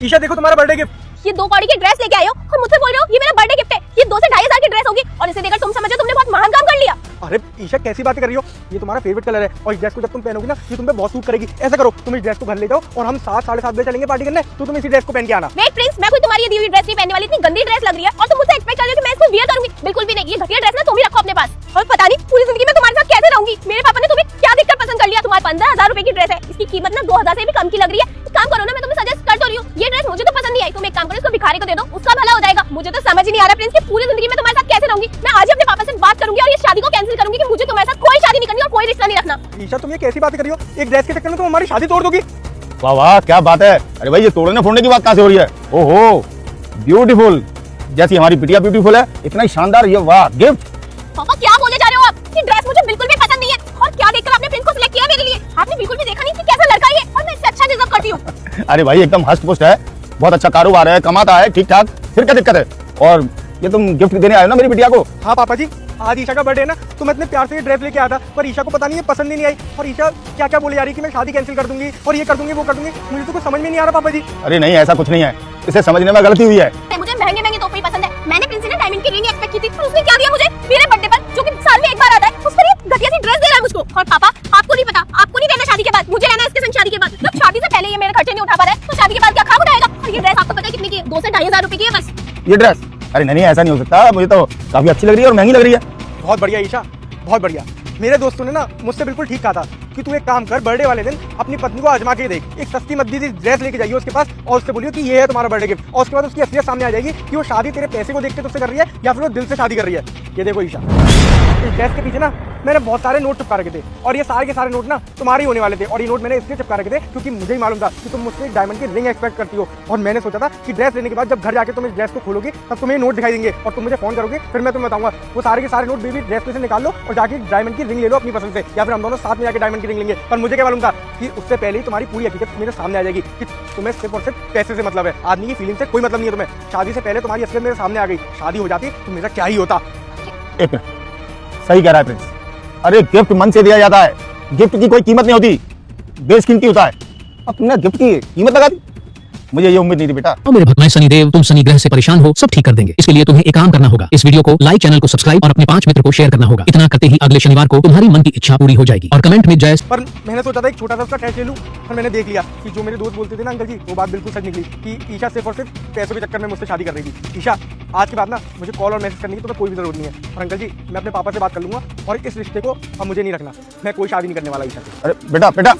ईशा देखो तुम्हारा birthday gift. ये 2 कौड़ी की ड्रेस लेके आए हो और मुझसे बोल रहे हो ये मेरा बर्थडे गिफ्ट है। ये 2 से 2,500 की ड्रेस होगी और इसे देखकर तुम समझो तुमने बहुत महान काम कर लिया। अरे ईशा कैसी बातें कर रही हो, ये तुम्हारा फेवरेट कलर है और इस ड्रेस को जब तुम पहनोगी ना ये तुम पे बहुत सूट करेगी। ऐसा करो तुम इस ड्रेस को घर ले जाओ और हम 7 साढ़े 7 बजे चलेंगे पार्टी करने, तो तुम इसी ड्रेस को पहन के आना। वेट प्रिंस, मैं कोई तुम्हारी ये दी हुई ड्रेस नहीं पहनने वाली। इतनी गंदी ड्रेस लग रही है और तुम मुझसे एक्सपेक्ट कर रहे हो कि मैं इसको वियर करूंगी। बिल्कुल भी नहीं, ये घटिया ड्रेस ना तुम ही रखो अपने पास। और पता नहीं पूरी जिंदगी में तुम्हारे साथ कैसे रहूंगी। मेरे पापा ने तुम्हें क्या देखकर पसंद कर लिया। तुम्हारे 15,000 रुपए की ड्रेस है, इसकी कीमत ना 2,000 से भी कम की लग रही है। एक काम करो ना, मैं तुम्हें सजेस्ट कर तो रही हूँ, ये ड्रेस मुझे तो पसंद नहीं आई। तुम एक काम करो, इसको भिखारी को दे दो, उसका भला हो जाएगा। मुझे तो समझ ही नहीं आ रहा प्रिंस कि पूरी जिंदगी में तुम्हारे साथ कैसे रहूंगी। मैं आज ही अपने पापा से बात करूंगी और ये शादी को कैंसिल करूंगी कि मुझे तुम्हारे साथ कोई शादी नहीं करनी और कोई रिश्ता नहीं रखना। ईशा तुम ये कैसी बातें कर रही हो, एक ड्रेस के चक्कर में तुम हमारी शादी तोड़ दोगी। वाह वाह क्या बात है। अरे भाई ये तोड़ने फोड़ने की बात कहाँ से हो रही है। ओहो ब्यूटीफुल, जैसी हमारी बिटिया ब्यूटीफुल है इतना ही शानदार ये वाह गिफ्ट। पापा क्या बोले जा रहे हो आप? ये ड्रेस मुझे बिल्कुल भी पसंद नहीं है। और क्या देखकर आपने प्रिंस को सिलेक्ट किया मेरे लिए? आपने बिल्कुल भी देखा नहीं कि कैसा लड़का है और मैं इससे अच्छा डिजर्व करती हूँ। अरे भाई एकदम हष्ट पुष्ट है, बहुत अच्छा कारोबार है, कमाता है ठीक ठाक, फिर क्या दिक्कत है। और ये तुम गिफ्ट देने आए हो ना मेरी बिटिया को। हाँ पापा जी, आज ईशा का बर्थडे है ना, तो मैं इतने प्यार से ये ड्रेस लेके आया था, पर ईशा को पता नहीं है पसंद ही नहीं आई। और ईशा क्या क्या बोले जा रही है कि मैं शादी कैंसिल कर दूंगी और ये कर दूंगी वो कर दूंगी। मुझे तो कुछ समझ में नहीं आ रहा पापा जी। अरे नहीं ऐसा कुछ नहीं है, इसे समझने में गलती हुई है। मुझे महंगे महंगे तोहफे पसंद है। मैंने प्रिंस से डायमंड की रिंग एक्सपेक्ट की थी, पर उसने क्या दिया मुझे मेरे बर्थडे पर, जो कि साल में एक बार आता है, उस पर ये घटिया सी ड्रेस दे रहा है मुझको। और पापा आपको नहीं पता, आपको नहीं रहना शादी के बाद, मुझे रहना इसके संग शादी के बाद। जब शादी से पहले ये मेरे खर्चे नहीं उठा पा रहा है तो शादी के बाद क्या खाक उठाएगा। और ये ड्रेस आपको पता है कितने की है? 2 से 2,500 रुपए की है बस। ये ड्रेस अरे नहीं ऐसा नहीं हो सकता, मुझे तो काफी अच्छी लग रही है और महंगी लग रही है। बहुत बढ़िया ईशा, बहुत बढ़िया। मेरे दोस्तों ने ना मुझसे बिल्कुल ठीक कहा था कि तू एक काम कर, बर्थडे वाले दिन अपनी पत्नी को आजमा के देख, एक सस्ती मद्दी सी ड्रेस लेके जाइए उसके पास और उससे बोलियो कि ये है तुम्हारा बर्थडे गिफ्ट। और उसके बाद उसकी असलियत सामने आ जाएगी कि वो शादी तेरे पैसे को देख के तुझसे कर रही है या फिर वो दिल से शादी कर रही है। ये देखो ईशा, इस ड्रेस के पीछे ना मैंने बहुत सारे नोट चिपका रखे थे और ये सारे के सारे नोट ना तुम्हारे ही होने वाले थे। और ये नोट मैंने इसलिए चिपका रखे थे क्योंकि मुझे ही मालूम था कि तुम मुझसे एक डायमंड की रिंग एक्सपेक्ट करती हो। और मैंने सोचा था कि ड्रेस लेने के बाद जब घर जाके तुम इस ड्रेस को खोलोगे तब तुम्हें नोट दिखाई देंगे और तुम मुझे फोन करोगे, फिर मैं तुम्हें बताऊंगा वो सारे के सारे नोट बेबी ड्रेस में से निकाल लो और जाके डायमंड की रिंग ले लो अपनी पसंद से, या फिर हम दोनों साथ में जाके डायमंड की रिंग लेंगे। पर मुझे क्या मालूम था कि उससे पहले ही तुम्हारी पूरी हकीकत मेरे सामने आ जाएगी कि तुम्हें सिर्फ और सिर्फ पैसे से मतलब है, आदमी की फीलिंग से कोई मतलब नहीं है तुम्हें। शादी से पहले तुम्हारी असलियत मेरे सामने आ गई। शादी हो जाती तो मेरा क्या ही होता। एक मिनट, सही कह रहा है प्रिंस। अरे गिफ्ट मन से दिया जाता है, गिफ्ट की कोई कीमत नहीं होती, बेशकीमती होता है। अब तुमने गिफ्ट की कीमत लगा दी, मुझे ये उम्मीद नहीं थी बेटा। मेरे भगवान शनिदेव, तुम शनि ग्रह से परेशान हो, सब ठीक कर देंगे। इसके लिए तुम्हें एक काम करना होगा, इस वीडियो को लाइक, चैनल को सब्सक्राइब और अपने 5 मित्र को शेयर करना होगा। इतना करते ही अगले शनिवार को तुम्हारी मन की इच्छा पूरी हो जाएगी। और कमेंट में जय। पर मैंने सोचा था एक छोटा सा उसका टेस्ट ले लूं, पर मैंने देख लिया कि जो मेरे दोस्त बोलते थे ना अंकल जी, वो बात बिल्कुल सच निकली कि ईशा सिर्फ और सिर्फ पैसों के चक्कर में मुझसे शादी कर रही थी। ईशा आज के बाद ना मुझे कॉल और मैसेज करने की तो कोई भी जरूरत नहीं है। और अंकल जी मैं अपने पापा से बात कर लूंगा और इस रिश्ते को अब मुझे नहीं रखना, मैं कोई शादी नहीं करने वाला ईशा से। अरे बेटा बेटा